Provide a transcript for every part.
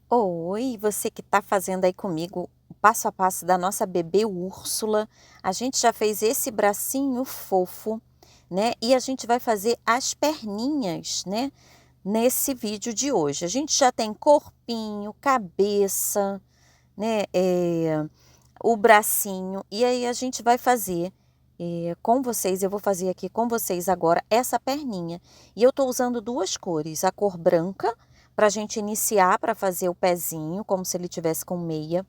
Oi, você que está fazendo aí comigo o passo a passo da nossa bebê Úrsula. A gente já fez esse bracinho fofo, né? E a gente vai fazer as perninhas, né? Nesse vídeo de hoje. A gente já tem corpinho, cabeça, né? O bracinho. E aí a gente vai fazer com vocês, eu vou fazer aqui com vocês agora essa perninha. E eu tô usando duas cores, a cor branca, para a gente iniciar para fazer o pezinho, como se ele tivesse com meia.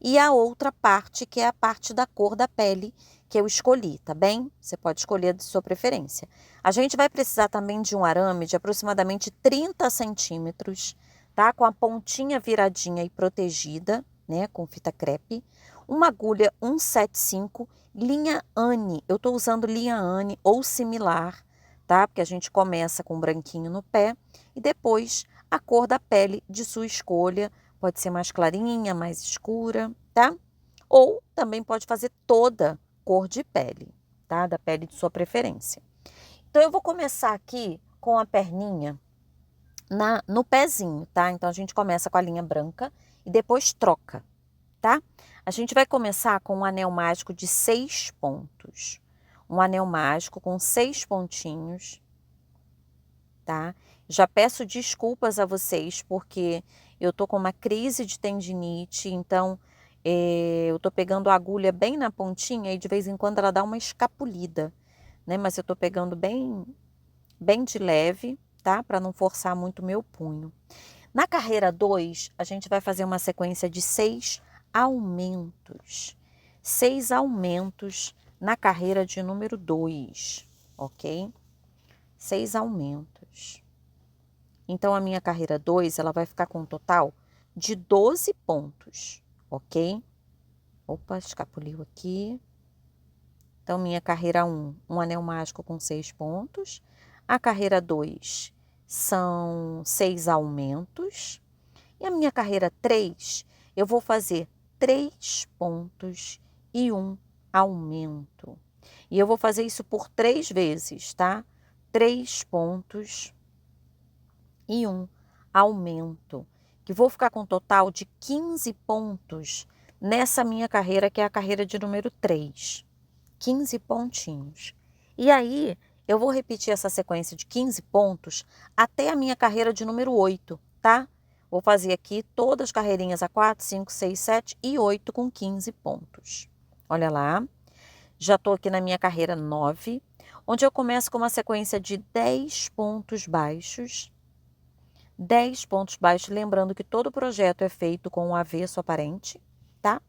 E a outra parte, que é a parte da cor da pele, que eu escolhi, tá bem? Você pode escolher de sua preferência. A gente vai precisar também de um arame de aproximadamente 30 centímetros, tá? Com a pontinha viradinha e protegida, né? Com fita crepe. Uma agulha 175, linha Anne. Eu estou usando linha Anne ou similar, tá? Porque a gente começa com branquinho no pé e depois a cor da pele de sua escolha. Pode ser mais clarinha, mais escura, tá? Ou também pode fazer toda cor de pele, tá? Da pele de sua preferência. Então, eu vou começar aqui com a perninha no pezinho, tá? Então, a gente começa com a linha branca e depois troca, tá? A gente vai começar com um anel mágico de 6 pontos. Um anel mágico com 6 pontinhos, tá? Já peço desculpas a vocês porque eu tô com uma crise de tendinite, então eu tô pegando a agulha bem na pontinha e de vez em quando ela dá uma escapulida, né? Mas eu tô pegando bem de leve, tá? Para não forçar muito o meu punho. Na carreira 2, a gente vai fazer uma sequência de 6 aumentos. 6 aumentos na carreira de número 2, ok? 6 aumentos. Então, a minha carreira 2, ela vai ficar com um total de 12 pontos, ok? Opa, escapuliu aqui. Então, minha carreira 1, um anel mágico com 6 pontos. A carreira 2 são 6 aumentos. E a minha carreira 3, eu vou fazer 3 pontos e um aumento. E eu vou fazer isso por 3 vezes, tá? 3 pontos e um aumento. Que vou ficar com um total de 15 pontos nessa minha carreira, que é a carreira de número 3. 15 pontinhos. E aí, eu vou repetir essa sequência de 15 pontos até a minha carreira de número 8, tá? Vou fazer aqui todas as carreirinhas a 4, 5, 6, 7 e 8 com 15 pontos. Olha lá, já estou aqui na minha carreira 9, onde eu começo com uma sequência de 10 pontos baixos. 10 pontos baixos, lembrando que todo projeto é feito com um avesso aparente, tá?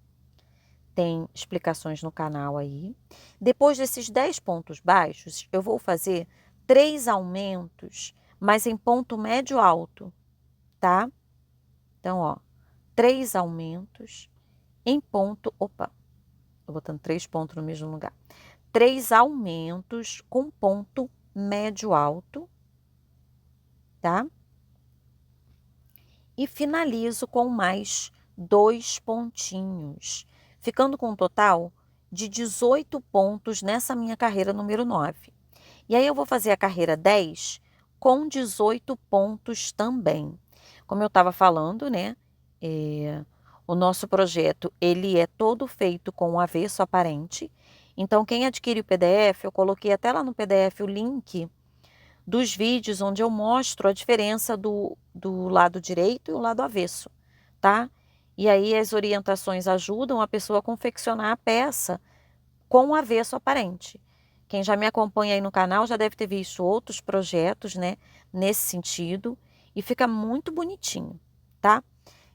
Tem explicações no canal aí. Depois desses 10 pontos baixos, eu vou fazer 3 aumentos, mas em ponto médio alto, tá? Então, ó, 3 aumentos em ponto... Opa, tô botando 3 pontos no mesmo lugar. 3 aumentos com ponto médio alto, tá? E finalizo com mais 2 pontinhos, ficando com um total de 18 pontos nessa minha carreira número 9. E aí eu vou fazer a carreira 10 com 18 pontos também. Como eu estava falando, né? O nosso projeto, ele é todo feito com o avesso aparente. Então, quem adquire o PDF, eu coloquei até lá no PDF o link dos vídeos onde eu mostro a diferença do lado direito e o lado avesso, tá? E aí as orientações ajudam a pessoa a confeccionar a peça com o avesso aparente. Quem já me acompanha aí no canal já deve ter visto outros projetos, né, nesse sentido, e fica muito bonitinho, tá?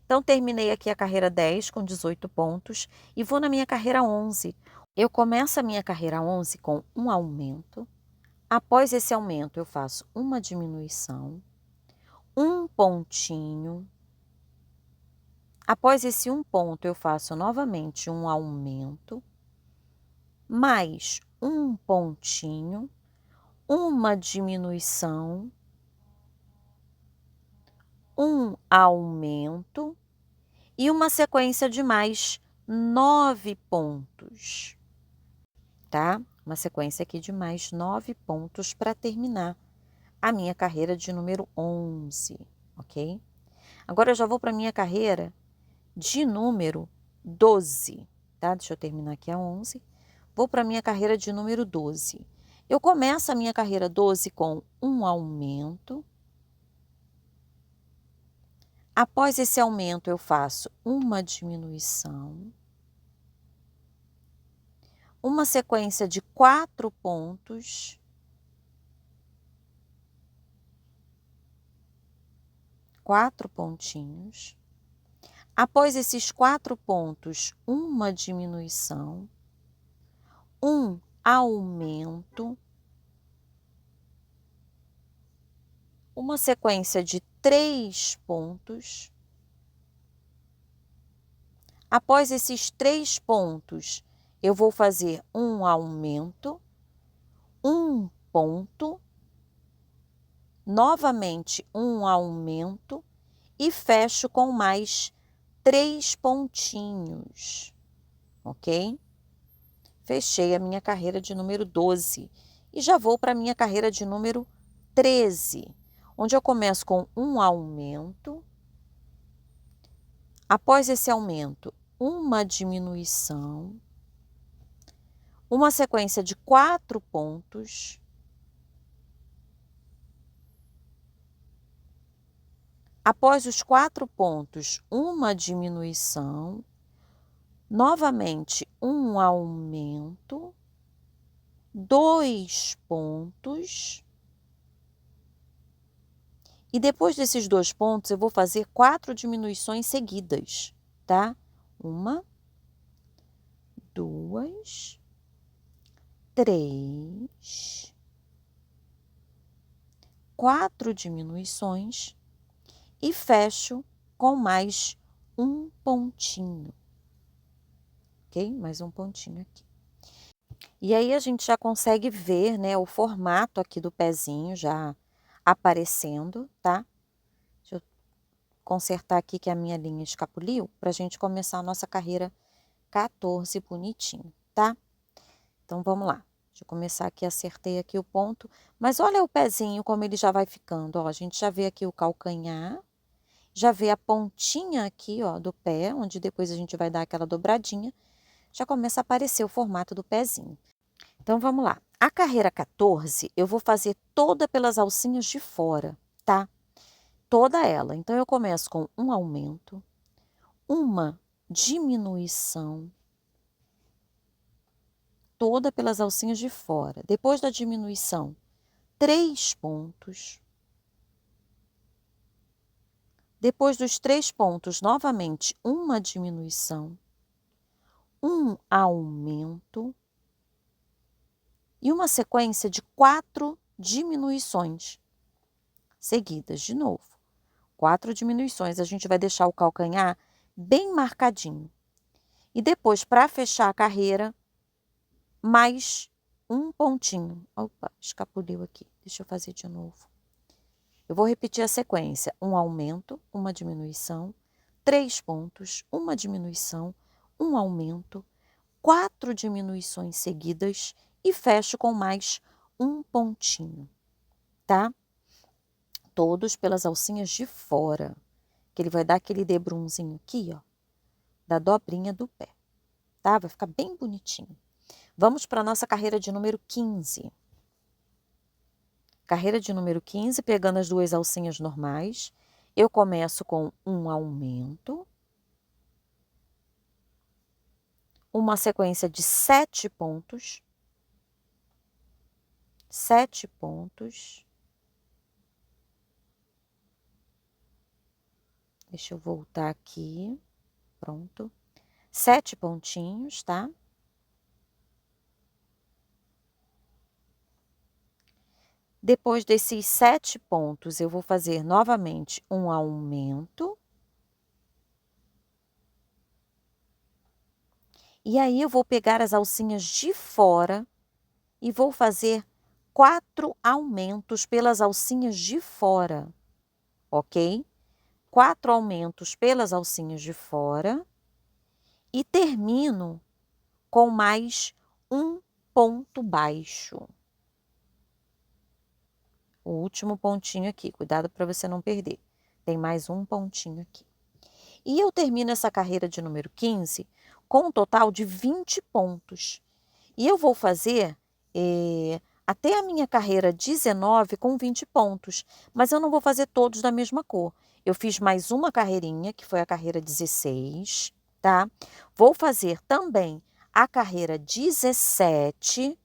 Então, terminei aqui a carreira 10 com 18 pontos e vou na minha carreira 11. Eu começo a minha carreira 11 com um aumento. Após esse aumento, eu faço uma diminuição, um pontinho. Após esse um ponto, eu faço novamente um aumento, mais um pontinho, uma diminuição, um aumento e uma sequência de mais 9 pontos, tá? Uma sequência aqui de mais 9 pontos para terminar a minha carreira de número 11, ok? Agora eu já vou para minha carreira de número 12, tá? Deixa eu terminar aqui a 11. Vou para minha carreira de número 12. Eu começo a minha carreira 12 com um aumento. Após esse aumento, eu faço uma diminuição. Uma sequência de 4 pontos. 4 pontinhos. Após esses 4 pontos, uma diminuição, um aumento, uma sequência de 3 pontos. Após esses 3 pontos, eu vou fazer um aumento, um ponto, novamente um aumento e fecho com mais 3 pontinhos, ok? Fechei a minha carreira de número 12 e já vou para a minha carreira de número 13, onde eu começo com um aumento. Após esse aumento, uma diminuição, uma sequência de 4 pontos. Após os 4 pontos, uma diminuição, novamente um aumento, 2 pontos. E depois desses 2 pontos, eu vou fazer 4 diminuições seguidas, tá? 1, 2, 3, 4 diminuições e fecho com mais um pontinho, ok? Mais um pontinho aqui. E aí a gente já consegue ver, né, o formato aqui do pezinho já aparecendo, tá? Deixa eu consertar aqui que a minha linha escapuliu, para a gente começar a nossa carreira 14 bonitinho, tá? Então vamos lá. Deixa eu começar aqui, acertei aqui o ponto, mas olha o pezinho como ele já vai ficando, ó, a gente já vê aqui o calcanhar, já vê a pontinha aqui, ó, do pé, onde depois a gente vai dar aquela dobradinha, já começa a aparecer o formato do pezinho. Então vamos lá. A carreira 14, eu vou fazer toda pelas alcinhas de fora, tá? Toda ela. Então eu começo com um aumento, uma diminuição, toda pelas alcinhas de fora. Depois da diminuição, 3 pontos. Depois dos 3 pontos, novamente, uma diminuição, um aumento e uma sequência de 4 diminuições seguidas de novo. 4 diminuições, a gente vai deixar o calcanhar bem marcadinho. E depois, para fechar a carreira, mais um pontinho. Opa, escapuliu aqui. Deixa eu fazer de novo. Eu vou repetir a sequência: um aumento, uma diminuição, 3 pontos, uma diminuição, um aumento, 4 diminuições seguidas e fecho com mais um pontinho, tá? Todos pelas alcinhas de fora, que ele vai dar aquele debrunzinho aqui, ó, da dobrinha do pé, tá? Vai ficar bem bonitinho. Vamos para a nossa carreira de número 15. Carreira de número 15, pegando as 2 alcinhas normais, eu começo com um aumento, uma sequência de 7 pontos, 7 pontos. Deixa eu voltar aqui, pronto. 7 pontinhos, tá? Depois desses 7 pontos, eu vou fazer novamente um aumento. E aí eu vou pegar as alcinhas de fora e vou fazer 4 aumentos pelas alcinhas de fora, ok? 4 aumentos pelas alcinhas de fora e termino com mais um ponto baixo. O último pontinho aqui, cuidado para você não perder. Tem mais um pontinho aqui. E eu termino essa carreira de número 15 com um total de 20 pontos. E eu vou fazer até a minha carreira 19 com 20 pontos, mas eu não vou fazer todos da mesma cor. Eu fiz mais uma carreirinha, que foi a carreira 16, tá? Vou fazer também a carreira 17,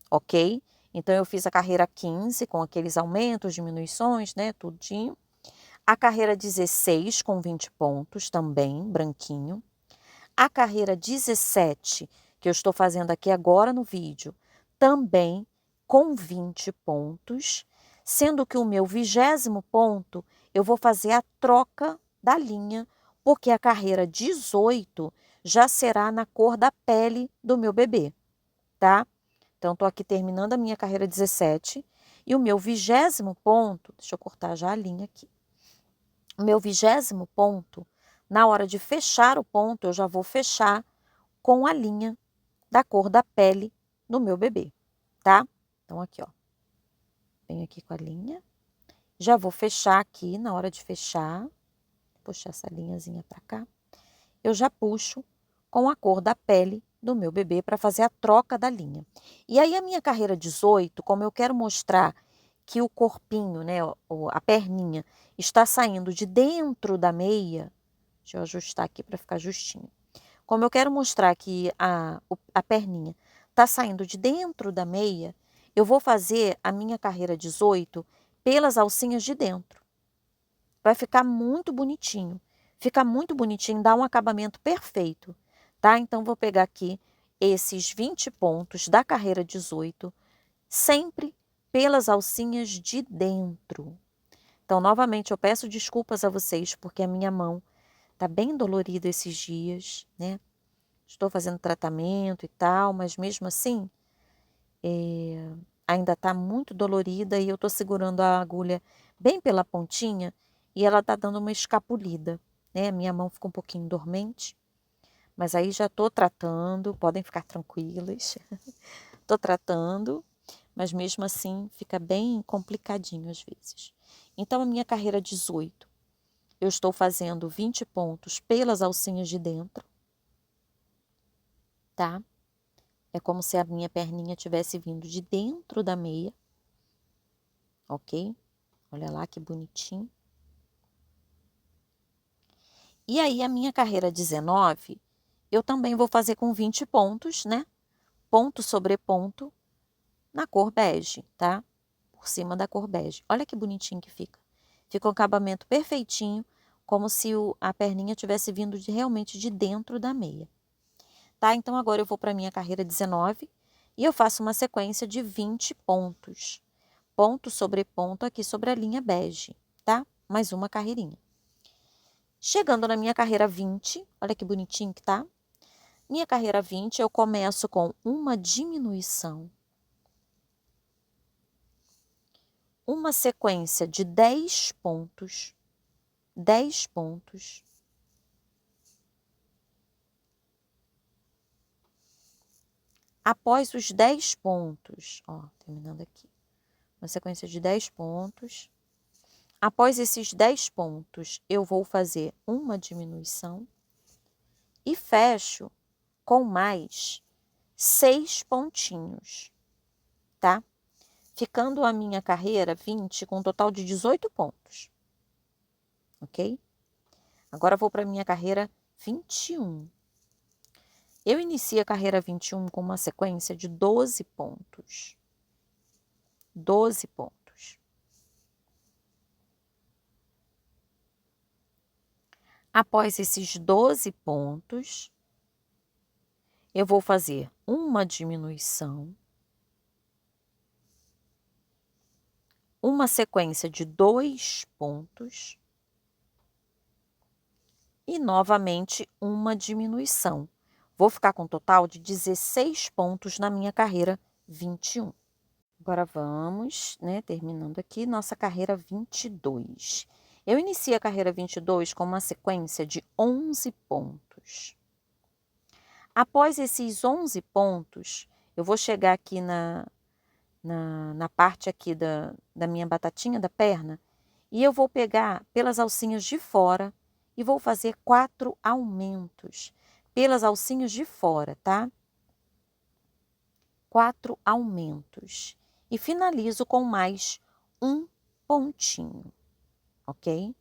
ok? Então, eu fiz a carreira 15 com aqueles aumentos, diminuições, né, tudinho. A carreira 16 com 20 pontos também, branquinho. A carreira 17, que eu estou fazendo aqui agora no vídeo, também com 20 pontos, sendo que o meu 20º ponto eu vou fazer a troca da linha, porque a carreira 18 já será na cor da pele do meu bebê, tá? Então, estou aqui terminando a minha carreira 17 e o meu 20º ponto, deixa eu cortar já a linha aqui. O meu 20º ponto, na hora de fechar o ponto, eu já vou fechar com a linha da cor da pele do meu bebê, tá? Então, aqui, ó. Venho aqui com a linha. Já vou fechar aqui, na hora de fechar, puxar essa linhazinha pra cá. Eu já puxo com a cor da pele do meu bebê para fazer a troca da linha. E aí, a minha carreira 18, como eu quero mostrar que o corpinho, né, a perninha, está saindo de dentro da meia, deixa eu ajustar aqui para ficar justinho. Como eu quero mostrar que a perninha está saindo de dentro da meia, eu vou fazer a minha carreira 18 pelas alcinhas de dentro. Vai ficar muito bonitinho. Fica muito bonitinho, dá um acabamento perfeito, tá? Então, vou pegar aqui esses 20 pontos da carreira 18, sempre pelas alcinhas de dentro. Então, novamente, eu peço desculpas a vocês, porque a minha mão tá bem dolorida esses dias, né? Estou fazendo tratamento e tal, mas mesmo assim, ainda tá muito dolorida e eu tô segurando a agulha bem pela pontinha e ela tá dando uma escapulida, né? Minha mão ficou um pouquinho dormente, mas aí já tô tratando, podem ficar tranquilas. Tô tratando, mas mesmo assim fica bem complicadinho às vezes. Então, a minha carreira 18, eu estou fazendo 20 pontos pelas alcinhas de dentro, tá? É como se a minha perninha tivesse vindo de dentro da meia, ok? Olha lá que bonitinho. E aí, a minha carreira 19, eu também vou fazer com 20 pontos, né? Ponto sobre ponto, na cor bege, tá? Por cima da cor bege. Olha que bonitinho que fica. Fica um acabamento perfeitinho, como se a perninha tivesse vindo realmente de dentro da meia. Tá? Então, agora eu vou para a minha carreira 19 e eu faço uma sequência de 20 pontos. Ponto sobre ponto aqui sobre a linha bege, tá? Mais uma carreirinha. Chegando na minha carreira 20, olha que bonitinho que tá. Minha carreira 20, eu começo com uma diminuição. Uma sequência de 10 pontos. 10 pontos. Após os 10 pontos, ó, terminando aqui, uma sequência de 10 pontos. Após esses 10 pontos, eu vou fazer uma diminuição e fecho com mais 6 pontinhos, tá? Ficando a minha carreira 20 com um total de 18 pontos, ok? Agora vou para a minha carreira 21. Eu inicio a carreira 21 com uma sequência de 12 pontos. 12 pontos. Após esses 12 pontos, eu vou fazer uma diminuição, uma sequência de 2 pontos e novamente uma diminuição. Vou ficar com um total de 16 pontos na minha carreira 21. Agora vamos, né, terminando aqui, nossa carreira 22. Eu inicio a carreira 22 com uma sequência de 11 pontos. Após esses 11 pontos, eu vou chegar aqui na parte aqui da minha batatinha da perna E eu vou pegar pelas alcinhas de fora e vou fazer 4 aumentos pelas alcinhas de fora, tá? 4 aumentos. E finalizo com mais um pontinho, ok?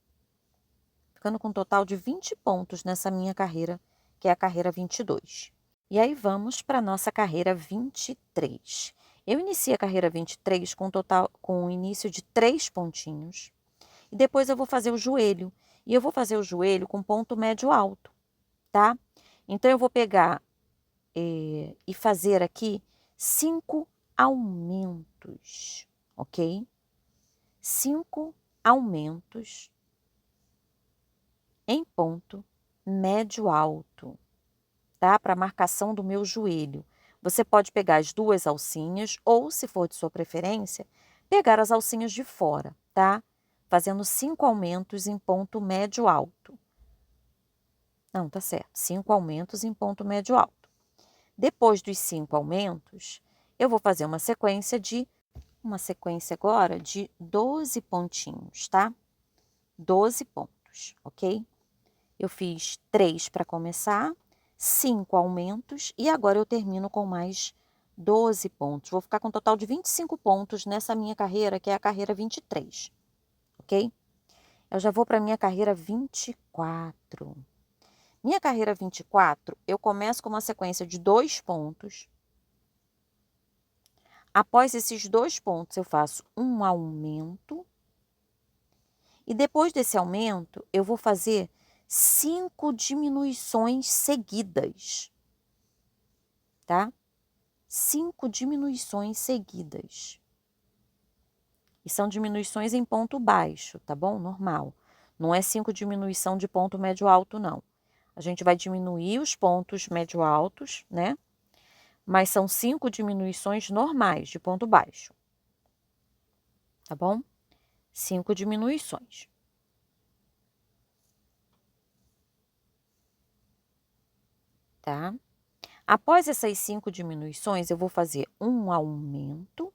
Ficando com um total de 20 pontos nessa minha carreira, que é a carreira 22. E aí vamos para a nossa carreira 23. Eu iniciei a carreira 23 com um início de 3 pontinhos. E depois eu vou fazer o joelho. E eu vou fazer o joelho com ponto médio alto, tá? Então, eu vou pegar e fazer aqui 5 aumentos, ok? 5 aumentos em ponto médio alto, tá? Para marcação do meu joelho. Você pode pegar as 2 alcinhas ou, se for de sua preferência, pegar as alcinhas de fora, tá? Fazendo 5 aumentos em ponto médio alto. Não, tá certo. 5 aumentos em ponto médio alto. Depois dos 5 aumentos, eu vou fazer uma sequência agora de 12 pontinhos, tá? 12 pontos, ok? Eu fiz 3 para começar, 5 aumentos e agora eu termino com mais 12 pontos. Vou ficar com um total de 25 pontos nessa minha carreira, que é a carreira 23, ok? Eu já vou para a minha carreira 24. Minha carreira 24, eu começo com uma sequência de 2 pontos. Após esses 2 pontos, eu faço um aumento. E depois desse aumento, eu vou fazer 5 diminuições seguidas, tá? 5 diminuições seguidas. E são diminuições em ponto baixo, tá bom? Normal. Não é 5 diminuição de ponto médio alto, não. A gente vai diminuir os pontos médio altos, né? Mas são 5 diminuições normais de ponto baixo. Tá bom? 5 diminuições. Tá? Após essas 5 diminuições, eu vou fazer um aumento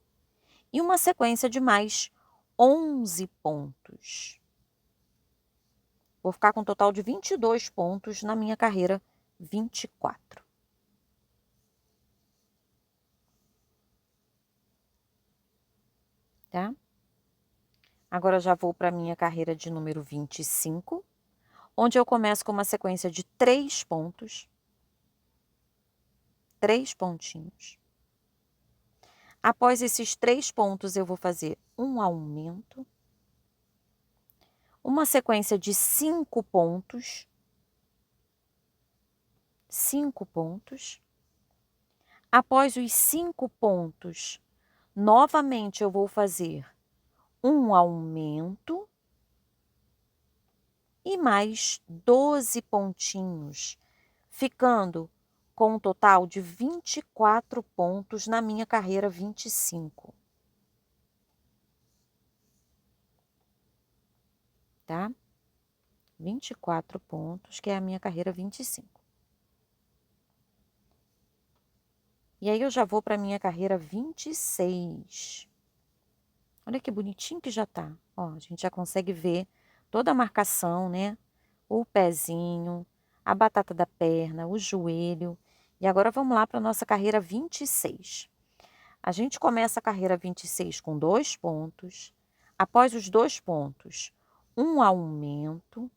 e uma sequência de mais 11 pontos. Vou ficar com um total de 22 pontos na minha carreira 24. Tá? Agora já vou para a minha carreira de número 25, onde eu começo com uma sequência de 3 pontos. 3 pontinhos. Após esses 3 pontos, eu vou fazer um aumento. Uma sequência de 5 pontos. 5 pontos. Após os 5 pontos, novamente eu vou fazer um aumento e mais 12 pontinhos, ficando com um total de 24 pontos na minha carreira 25. Tá? 24 pontos, que é a minha carreira 25. E aí eu já vou para a minha carreira 26. Olha que bonitinho que já tá. Ó, a gente já consegue ver toda a marcação, né? O pezinho, a batata da perna, o joelho. E agora vamos lá para a nossa carreira 26. A gente começa a carreira 26 com 2 pontos. Após os 2 pontos, um aumento.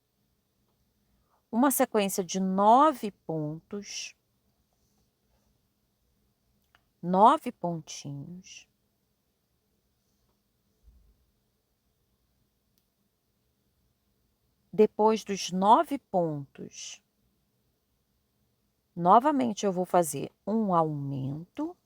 Uma sequência de 9 pontos. 9 pontinhos. Depois dos 9 pontos, novamente eu vou fazer um aumento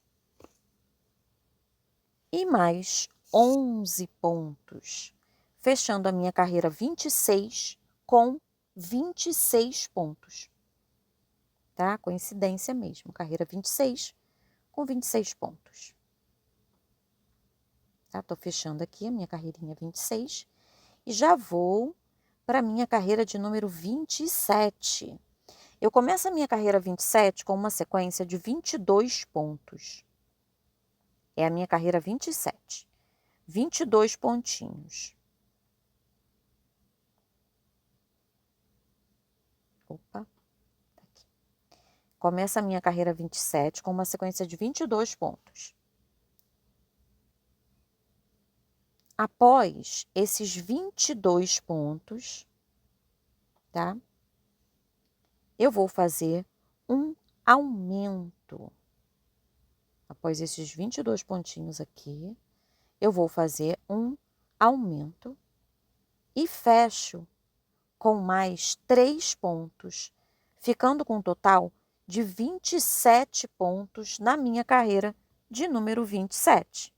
e mais 11 pontos, fechando a minha carreira 26 com 26 pontos. Tá? Coincidência mesmo, carreira 26 com 26 pontos. Tá? Tô fechando aqui a minha carreirinha 26 e já vou para a minha carreira de número 27. Eu começo a minha carreira 27 com uma sequência de 22 pontos. É a minha carreira 27. 22 pontinhos. Opa, tá aqui. Começa a minha carreira 27 com uma sequência de 22 pontos. Após esses 22 pontos, tá? Eu vou fazer um aumento. Após esses 22 pontinhos aqui, eu vou fazer um aumento e fecho com mais 3 pontos, ficando com um total de 27 pontos na minha carreira de número 27.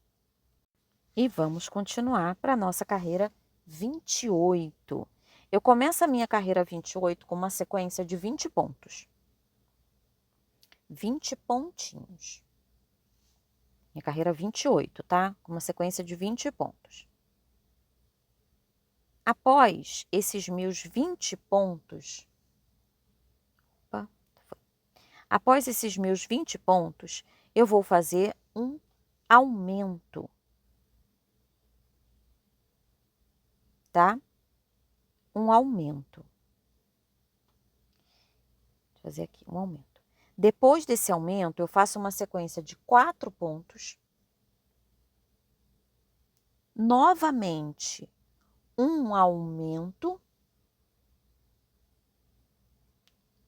E vamos continuar para a nossa carreira 28. Eu começo a minha carreira 28 com uma sequência de 20 pontos. 20 pontinhos. Minha carreira 28, tá? Com uma sequência de 20 pontos. Após esses meus 20 pontos, após esses meus 20 pontos, eu vou fazer um aumento, tá? Um aumento. Deixa eu fazer aqui um aumento. Depois desse aumento, eu faço uma sequência de 4 pontos. Novamente, um aumento.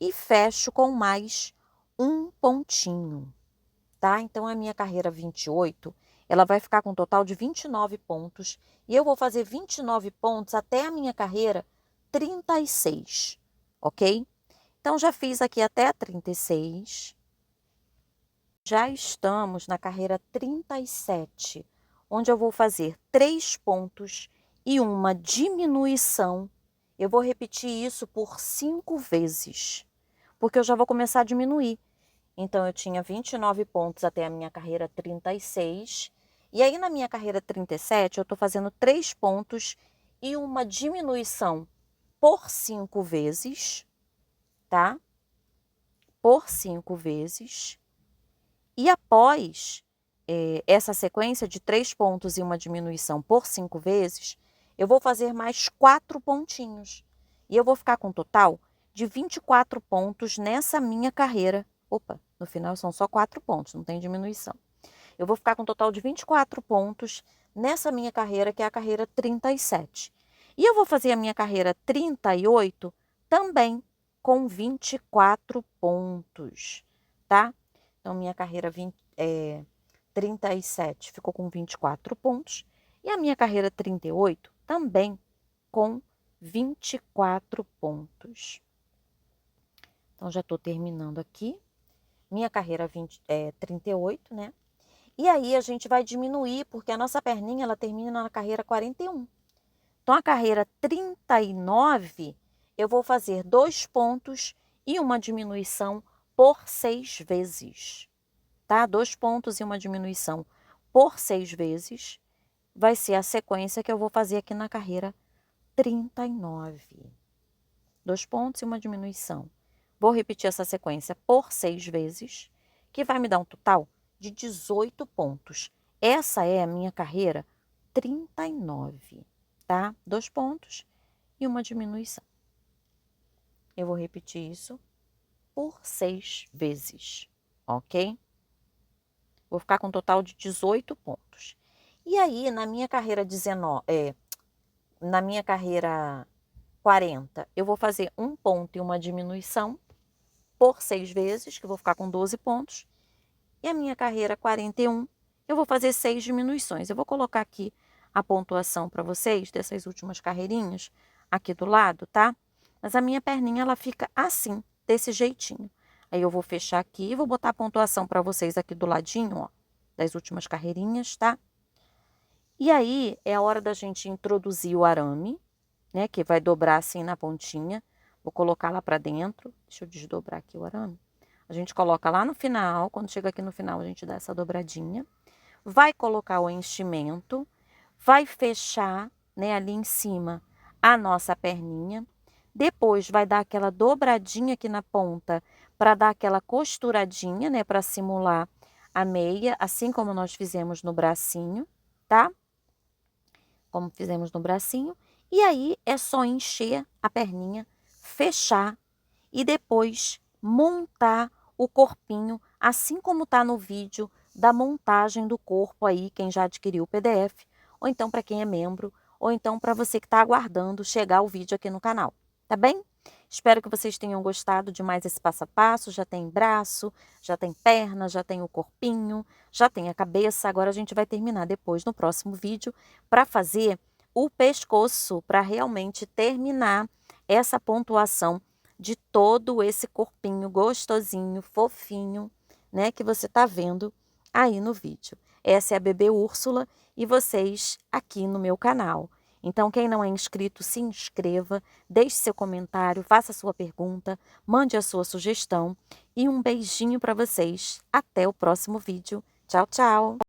E fecho com mais um pontinho, tá? Então, a minha carreira 28, ela vai ficar com um total de 29 pontos. E eu vou fazer 29 pontos até a minha carreira 36, ok? Então, já fiz aqui até a 36. Já estamos na carreira 37, onde eu vou fazer 3 pontos e uma diminuição. Eu vou repetir isso por 5 vezes, porque eu já vou começar a diminuir. Então, eu tinha 29 pontos até a minha carreira 36. E aí, na minha carreira 37, eu estou fazendo 3 pontos e uma diminuição por 5 vezes, tá? Por 5 vezes. E após essa sequência de 3 pontos e uma diminuição por 5 vezes, eu vou fazer mais 4 pontinhos. E eu vou ficar com um total de 24 pontos nessa minha carreira. Opa, no final são só 4 pontos, não tem diminuição. Eu vou ficar com um total de 24 pontos nessa minha carreira, que é a carreira 37. E eu vou fazer a minha carreira 38 também com 24 pontos, tá? Então, minha carreira 37 ficou com 24 pontos. E a minha carreira 38 também com 24 pontos. Então, já estou terminando aqui. Minha carreira 38, né? E aí, a gente vai diminuir, porque a nossa perninha, ela termina na carreira 41. Então, a carreira 39, eu vou fazer 2 pontos e uma diminuição por 6 vezes, tá? 2 pontos e uma diminuição por 6 vezes vai ser a sequência que eu vou fazer aqui na carreira 39. 2 pontos e uma diminuição. Vou repetir essa sequência por 6 vezes, que vai me dar um total de 18 pontos. Essa é a minha carreira 39, tá? 2 pontos e uma diminuição. Eu vou repetir isso por 6 vezes, ok? Vou ficar com um total de 18 pontos. E aí, na minha carreira 40, eu vou fazer um ponto e uma diminuição por 6 vezes, que eu vou ficar com 12 pontos. E a minha carreira 41, eu vou fazer 6 diminuições. Eu vou colocar aqui a pontuação para vocês dessas últimas carreirinhas aqui do lado, tá? Mas a minha perninha, ela fica assim, desse jeitinho. Aí eu vou fechar aqui e vou botar a pontuação para vocês aqui do ladinho, ó, das últimas carreirinhas, tá? E aí é a hora da gente introduzir o arame, né? Que vai dobrar assim na pontinha. Vou colocar lá para dentro. Deixa eu desdobrar aqui o arame. A gente coloca lá no final, quando chega aqui no final, a gente dá essa dobradinha. Vai colocar o enchimento, vai fechar, né, ali em cima a nossa perninha. Depois vai dar aquela dobradinha aqui na ponta para dar aquela costuradinha, né, para simular a meia, assim como nós fizemos no bracinho, tá? Como fizemos no bracinho. E aí é só encher a perninha, fechar e depois montar o corpinho, assim como está no vídeo da montagem do corpo aí, quem já adquiriu o PDF, ou então para quem é membro, ou então para você que está aguardando chegar o vídeo aqui no canal, tá bem? Espero que vocês tenham gostado de mais esse passo a passo. Já tem braço, já tem perna, já tem o corpinho, já tem a cabeça. Agora a gente vai terminar depois no próximo vídeo para fazer o pescoço, para realmente terminar essa pontuação de todo esse corpinho gostosinho, fofinho, né, que você tá vendo aí no vídeo. Essa é a bebê Úrsula e vocês aqui no meu canal. Então, quem não é inscrito, se inscreva, deixe seu comentário, faça sua pergunta, mande a sua sugestão e um beijinho para vocês. Até o próximo vídeo. Tchau, tchau!